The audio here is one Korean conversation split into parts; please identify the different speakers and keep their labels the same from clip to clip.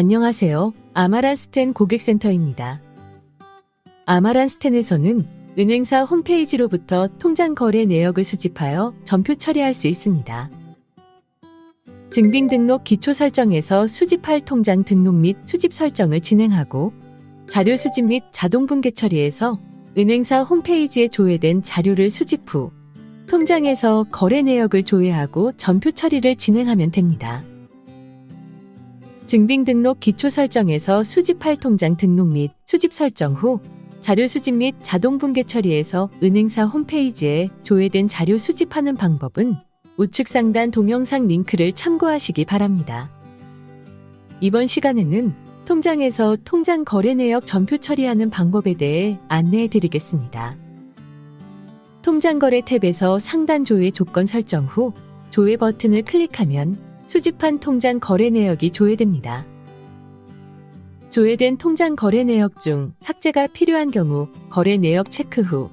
Speaker 1: 안녕하세요. 아마란스텐 고객센터입니다. 아마란스텐에서는 은행사 홈페이지로부터 통장 거래 내역을 수집하여 전표 처리할 수 있습니다. 증빙 등록 기초 설정에서 수집할 통장 등록 및 수집 설정을 진행하고, 자료 수집 및 자동 분계 처리에서 은행사 홈페이지에 조회된 자료를 수집 후 통장에서 거래 내역을 조회하고 전표 처리를 진행하면 됩니다. 증빙 등록 기초 설정에서 수집할 통장 등록 및 수집 설정 후 자료 수집 및 자동 분계 처리에서 은행사 홈페이지에 조회된 자료 수집하는 방법은 우측 상단 동영상 링크를 참고하시기 바랍니다. 이번 시간에는 통장에서 통장 거래 내역 전표 처리하는 방법에 대해 안내해 드리겠습니다. 통장 거래 탭에서 상단 조회 조건 설정 후 조회 버튼을 클릭하면 수집한 통장 거래 내역이 조회됩니다. 조회된 통장 거래 내역 중 삭제가 필요한 경우 거래 내역 체크 후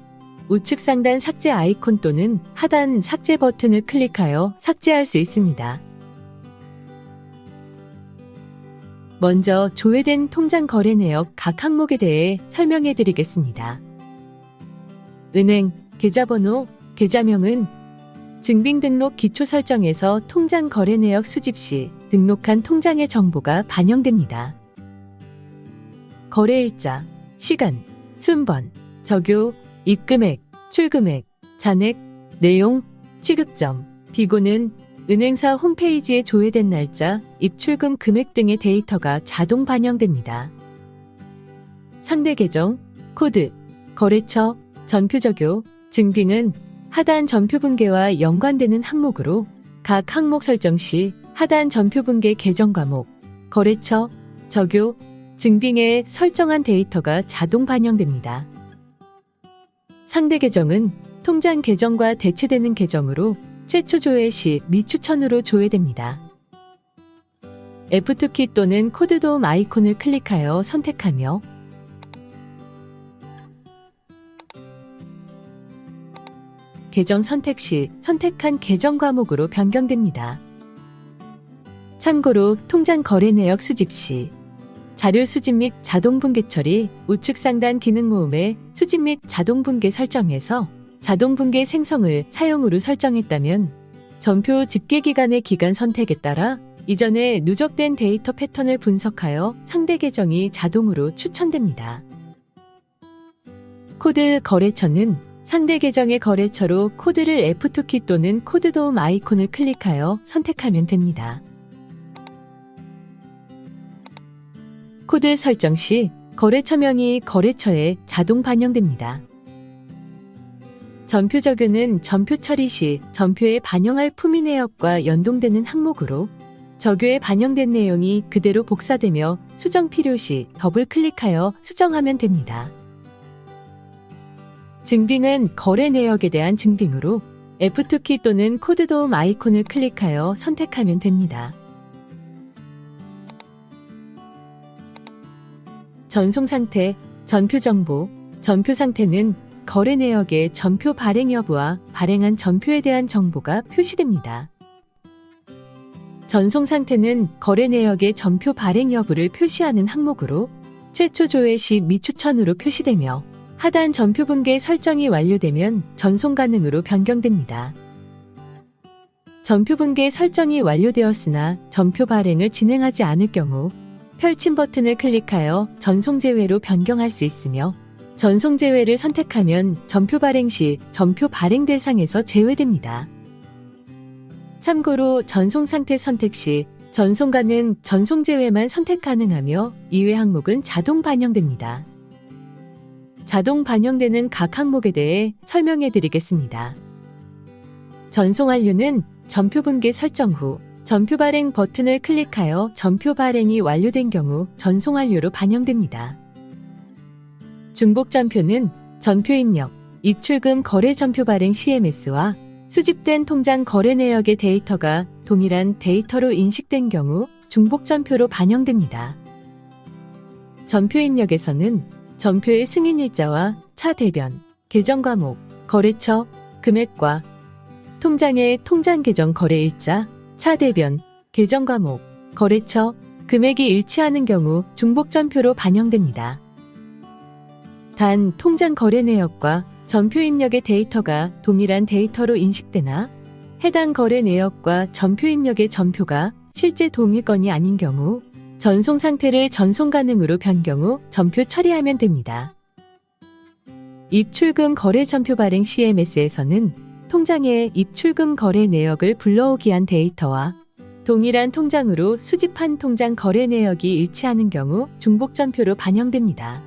Speaker 1: 우측 상단 삭제 아이콘 또는 하단 삭제 버튼을 클릭하여 삭제할 수 있습니다. 먼저 조회된 통장 거래 내역 각 항목에 대해 설명해 드리겠습니다. 은행, 계좌번호, 계좌명은 증빙 등록 기초 설정에서 통장 거래 내역 수집 시 등록한 통장의 정보가 반영됩니다. 거래일자, 시간, 순번, 적요, 입금액, 출금액, 잔액, 내용, 취급점, 비고는 은행사 홈페이지에 조회된 날짜, 입출금 금액 등의 데이터가 자동 반영됩니다. 상대 계정, 코드, 거래처, 전표 적요, 증빙은 하단 전표 분계와 연관되는 항목으로 각 항목 설정 시 하단 전표 분계 계정 과목, 거래처, 적요, 증빙에 설정한 데이터가 자동 반영됩니다. 상대 계정은 통장 계정과 대체되는 계정으로 최초 조회 시 미추천으로 조회됩니다. F2키 또는 코드 도움 아이콘을 클릭하여 선택하며 계정 선택 시 선택한 계정 과목으로 변경됩니다. 참고로 통장 거래 내역 수집 시 자료 수집 및 자동 분계 처리 우측 상단 기능 모음의 수집 및 자동 분계 설정에서 자동 분계 생성을 사용으로 설정했다면 전표 집계 기간의 기간 선택에 따라 이전에 누적된 데이터 패턴을 분석하여 상대 계정이 자동으로 추천됩니다. 코드 거래처는 상대 계정의 거래처로 코드를 F2키 또는 코드 도움 아이콘을 클릭하여 선택하면 됩니다. 코드 설정 시 거래처명이 거래처에 자동 반영됩니다. 전표 적요는 전표 처리 시 전표에 반영할 품위 내역과 연동되는 항목으로 적요에 반영된 내용이 그대로 복사되며 수정 필요 시 더블 클릭하여 수정하면 됩니다. 증빙은 거래 내역에 대한 증빙으로 F2키 또는 코드 도움 아이콘을 클릭하여 선택하면 됩니다. 전송 상태, 전표 정보, 전표 상태는 거래 내역의 전표 발행 여부와 발행한 전표에 대한 정보가 표시됩니다. 전송 상태는 거래 내역의 전표 발행 여부를 표시하는 항목으로 최초 조회 시 미추천으로 표시되며 하단 전표 분계 설정이 완료되면 전송 가능으로 변경됩니다. 전표 분계 설정이 완료되었으나 전표 발행을 진행하지 않을 경우 펼침 버튼을 클릭하여 전송 제외로 변경할 수 있으며 전송 제외를 선택하면 전표 발행 시 전표 발행 대상에서 제외됩니다. 참고로 전송 상태 선택 시 전송 가능, 전송 제외만 선택 가능하며 이외 항목은 자동 반영됩니다. 자동 반영되는 각 항목에 대해 설명해 드리겠습니다. 전송 완료는 전표 분계 설정 후 전표 발행 버튼을 클릭하여 전표 발행이 완료된 경우 전송 완료로 반영됩니다. 중복 전표는 전표 입력, 입출금 거래 전표 발행 CMS와 수집된 통장 거래 내역의 데이터가 동일한 데이터로 인식된 경우 중복 전표로 반영됩니다. 전표 입력에서는 전표의 승인일자와 차대변, 계정 과목, 거래처, 금액과 통장의 통장 계정 거래일자, 차대변, 계정 과목, 거래처, 금액이 일치하는 경우 중복전표로 반영됩니다. 단 통장 거래 내역과 전표 입력의 데이터가 동일한 데이터로 인식되나 해당 거래 내역과 전표 입력의 전표가 실제 동일 건이 아닌 경우 전송 상태를 전송 가능으로 변경 후 전표 처리하면 됩니다. 입출금 거래 전표 발행 CMS에서는 통장에 입출금 거래 내역을 불러오기 한 데이터와 동일한 통장으로 수집한 통장 거래 내역이 일치하는 경우 중복 전표로 반영됩니다.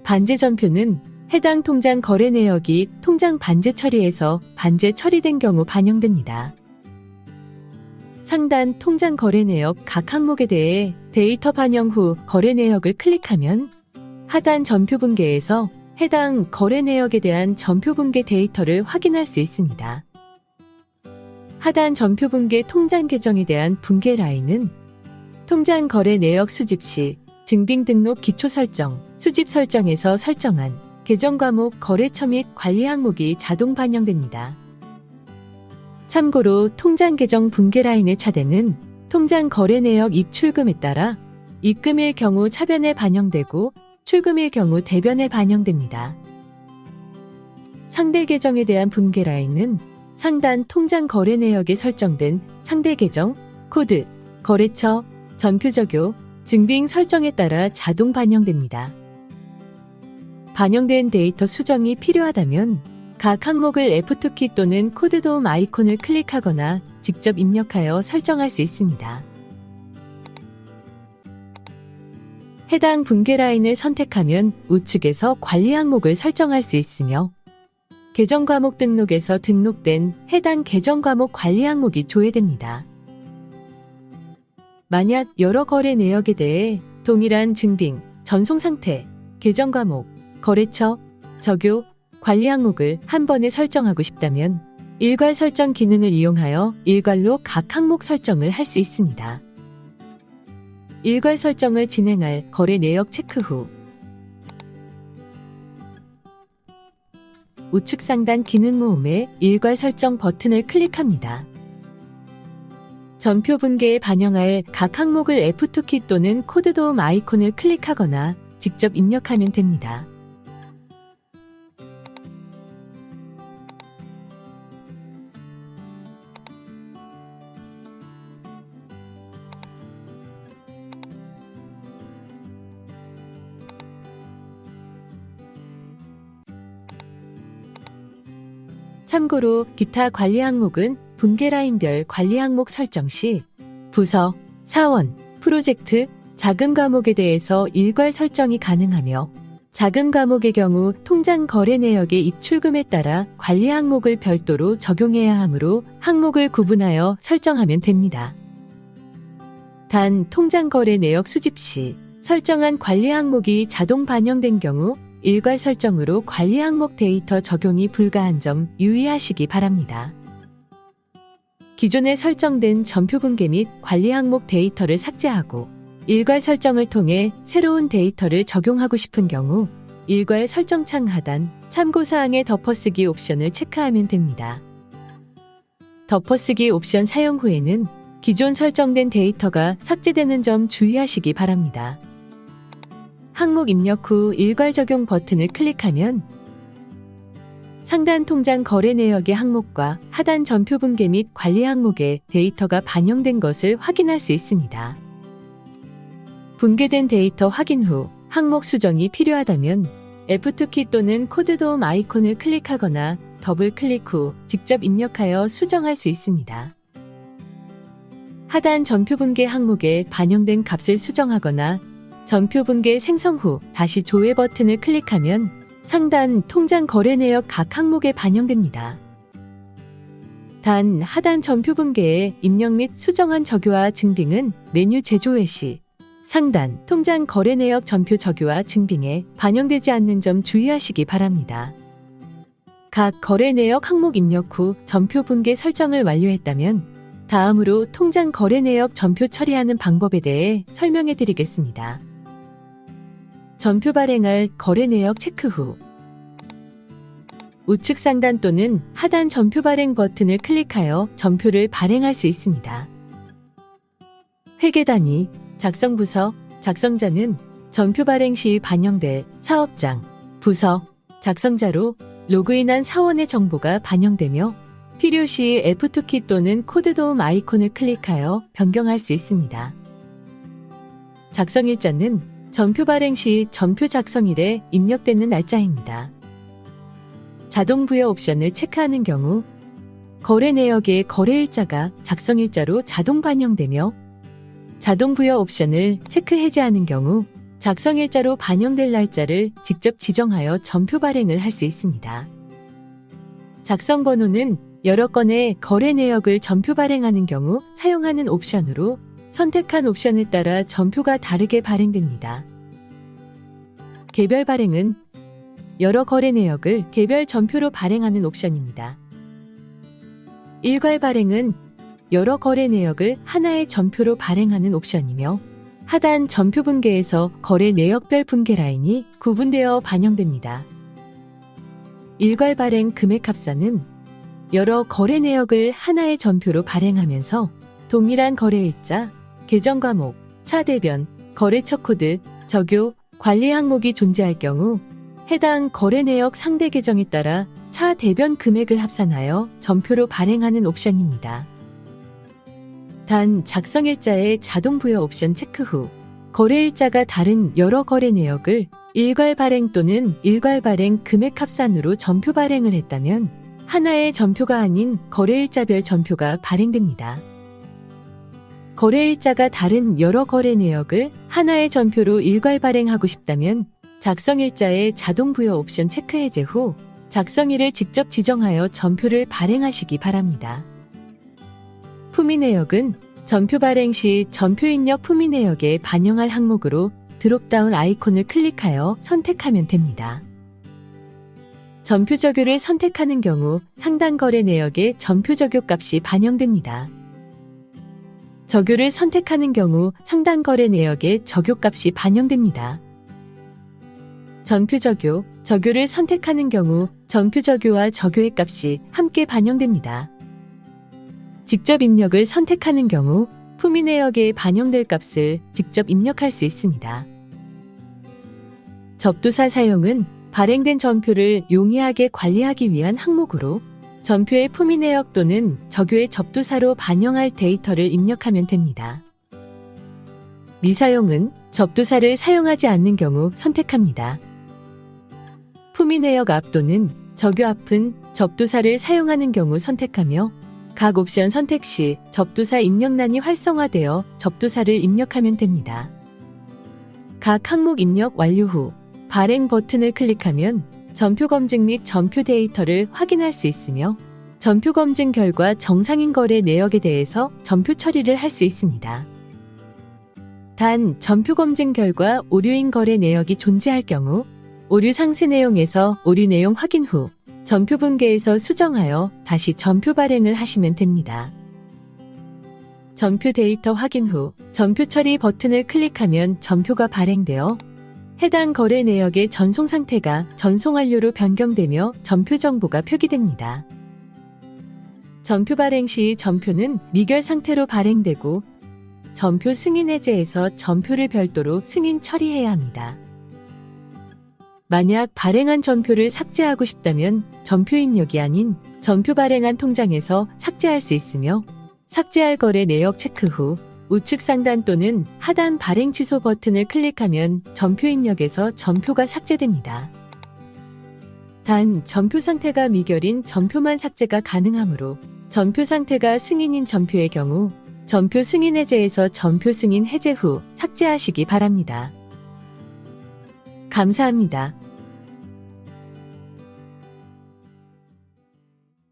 Speaker 1: 반제 전표는 해당 통장 거래 내역이 통장 반제 처리에서 반제 처리된 경우 반영됩니다. 상단 통장 거래 내역 각 항목에 대해 데이터 반영 후 거래 내역을 클릭하면 하단 전표 분계에서 해당 거래 내역에 대한 전표 분계 데이터를 확인할 수 있습니다. 하단 전표 분계 통장 계정에 대한 분계 라인은 통장 거래 내역 수집 시 증빙 등록 기초 설정, 수집 설정에서 설정한 계정 과목 거래처 및 관리 항목이 자동 반영됩니다. 참고로 통장 계정 분계 라인의 차대는 통장 거래 내역 입출금에 따라 입금일 경우 차변에 반영되고 출금일 경우 대변에 반영됩니다. 상대 계정에 대한 분계 라인은 상단 통장 거래 내역에 설정된 상대 계정, 코드, 거래처, 전표 적요, 증빙 설정에 따라 자동 반영됩니다. 반영된 데이터 수정이 필요하다면 각 항목을 F2키 또는 코드 도움 아이콘을 클릭하거나 직접 입력하여 설정할 수 있습니다. 해당 분계 라인을 선택하면 우측에서 관리 항목을 설정할 수 있으며 계정 과목 등록에서 등록된 해당 계정 과목 관리 항목이 조회됩니다. 만약 여러 거래 내역에 대해 동일한 증빙, 전송 상태, 계정 과목, 거래처, 적요, 관리 항목을 한 번에 설정하고 싶다면 일괄 설정 기능을 이용하여 일괄로 각 항목 설정을 할 수 있습니다. 일괄 설정을 진행할 거래 내역 체크 후 우측 상단 기능 모음의 일괄 설정 버튼을 클릭합니다. 전표 분계에 반영할 각 항목을 F2키 또는 코드 도움 아이콘을 클릭하거나 직접 입력하면 됩니다. 참고로 기타 관리 항목은 분계 라인별 관리 항목 설정 시 부서, 사원, 프로젝트, 자금 과목에 대해서 일괄 설정이 가능하며 자금 과목의 경우 통장 거래 내역의 입출금에 따라 관리 항목을 별도로 적용해야 하므로 항목을 구분하여 설정하면 됩니다. 단 통장 거래 내역 수집 시 설정한 관리 항목이 자동 반영된 경우 일괄 설정으로 관리 항목 데이터 적용이 불가한 점 유의하시기 바랍니다. 기존에 설정된 전표 분계 및 관리 항목 데이터를 삭제하고 일괄 설정을 통해 새로운 데이터를 적용하고 싶은 경우 일괄 설정창 하단 참고사항의 덮어쓰기 옵션을 체크하면 됩니다. 덮어쓰기 옵션 사용 후에는 기존 설정된 데이터가 삭제되는 점 주의하시기 바랍니다. 항목 입력 후 일괄 적용 버튼을 클릭하면 상단 통장 거래 내역의 항목과 하단 전표 분계 및 관리 항목에 데이터가 반영된 것을 확인할 수 있습니다. 분계된 데이터 확인 후 항목 수정이 필요하다면 F2키 또는 코드 도움 아이콘을 클릭하거나 더블 클릭 후 직접 입력하여 수정할 수 있습니다. 하단 전표 분계 항목에 반영된 값을 수정하거나 전표 분계 생성 후 다시 조회 버튼을 클릭하면 상단 통장 거래 내역 각 항목에 반영됩니다. 단 하단 전표 분계에 입력 및 수정한 적요와 증빙은 메뉴 재조회 시 상단 통장 거래 내역 전표 적요와 증빙에 반영되지 않는 점 주의하시기 바랍니다. 각 거래 내역 항목 입력 후 전표 분계 설정을 완료했다면 다음으로 통장 거래 내역 전표 처리하는 방법에 대해 설명해 드리겠습니다. 전표 발행할 거래 내역 체크 후 우측 상단 또는 하단 전표 발행 버튼을 클릭하여 전표를 발행할 수 있습니다. 회계단위, 작성부서, 작성자는 전표 발행 시 반영돼 사업장, 부서, 작성자로 로그인한 사원의 정보가 반영되며 필요시 F2키 또는 코드 도움 아이콘을 클릭하여 변경할 수 있습니다. 작성일자는 전표 발행 시 전표 작성일에 입력되는 날짜입니다. 자동 부여 옵션을 체크하는 경우 거래 내역의 거래일자가 작성일자로 자동 반영되며 자동 부여 옵션을 체크 해제하는 경우 작성일자로 반영될 날짜를 직접 지정하여 전표 발행을 할 수 있습니다. 작성번호는 여러 건의 거래 내역을 전표 발행하는 경우 사용하는 옵션으로 선택한 옵션에 따라 전표가 다르게 발행됩니다. 개별 발행은 여러 거래 내역을 개별 전표로 발행하는 옵션입니다. 일괄 발행은 여러 거래 내역을 하나의 전표로 발행하는 옵션이며 하단 전표 분계에서 거래 내역별 분계 라인이 구분되어 반영됩니다. 일괄 발행 금액 합산은 여러 거래 내역을 하나의 전표로 발행하면서 동일한 거래일자, 계정 과목, 차대변, 거래처 코드, 적요, 관리 항목이 존재할 경우 해당 거래 내역 상대 계정에 따라 차대변 금액을 합산하여 전표로 발행하는 옵션입니다. 단 작성일자의 자동 부여 옵션 체크 후 거래일자가 다른 여러 거래 내역을 일괄 발행 또는 일괄 발행 금액 합산으로 전표 발행을 했다면 하나의 전표가 아닌 거래일자별 전표가 발행됩니다. 거래일자가 다른 여러 거래 내역을 하나의 전표로 일괄 발행하고 싶다면 작성일자의 자동 부여 옵션 체크 해제 후 작성일을 직접 지정하여 전표를 발행하시기 바랍니다. 품위 내역은 전표 발행 시 전표 입력 품위 내역에 반영할 항목으로 드롭다운 아이콘을 클릭하여 선택하면 됩니다. 전표 적요를 선택하는 경우 상단 거래 내역에 전표 적요 값이 반영됩니다. 적요를 선택하는 경우 상단 거래 내역에 적요 값이 반영됩니다. 전표 적요, 적요를 선택하는 경우 전표 적요와 적요의 값이 함께 반영됩니다. 직접 입력을 선택하는 경우 품위 내역에 반영될 값을 직접 입력할 수 있습니다. 접두사 사용은 발행된 전표를 용이하게 관리하기 위한 항목으로 전표의 품위 내역 또는 적요의 접두사로 반영할 데이터를 입력하면 됩니다. 미사용은 접두사를 사용하지 않는 경우 선택합니다. 품위 내역 앞 또는 적요 앞은 접두사를 사용하는 경우 선택하며 각 옵션 선택 시 접두사 입력란이 활성화되어 접두사를 입력하면 됩니다. 각 항목 입력 완료 후 발행 버튼을 클릭하면 전표 검증 및 전표 데이터를 확인할 수 있으며 전표 검증 결과 정상인 거래 내역에 대해서 전표 처리를 할 수 있습니다. 단 전표 검증 결과 오류인 거래 내역이 존재할 경우 오류 상세 내용에서 오류 내용 확인 후 전표 분계에서 수정하여 다시 전표 발행을 하시면 됩니다. 전표 데이터 확인 후 전표 처리 버튼을 클릭하면 전표가 발행되어 해당 거래 내역의 전송 상태가 전송 완료로 변경되며 전표 정보가 표기됩니다. 전표 발행 시 전표는 미결 상태로 발행되고 전표 승인 해제에서 전표를 별도로 승인 처리해야 합니다. 만약 발행한 전표를 삭제하고 싶다면 전표 입력이 아닌 전표 발행한 통장에서 삭제할 수 있으며 삭제할 거래 내역 체크 후 우측 상단 또는 하단 발행 취소 버튼을 클릭하면 전표 입력에서 전표가 삭제됩니다. 단 전표 상태가 미결인 전표만 삭제가 가능하므로 전표 상태가 승인인 전표의 경우 전표 승인 해제에서 전표 승인 해제 후 삭제하시기 바랍니다. 감사합니다.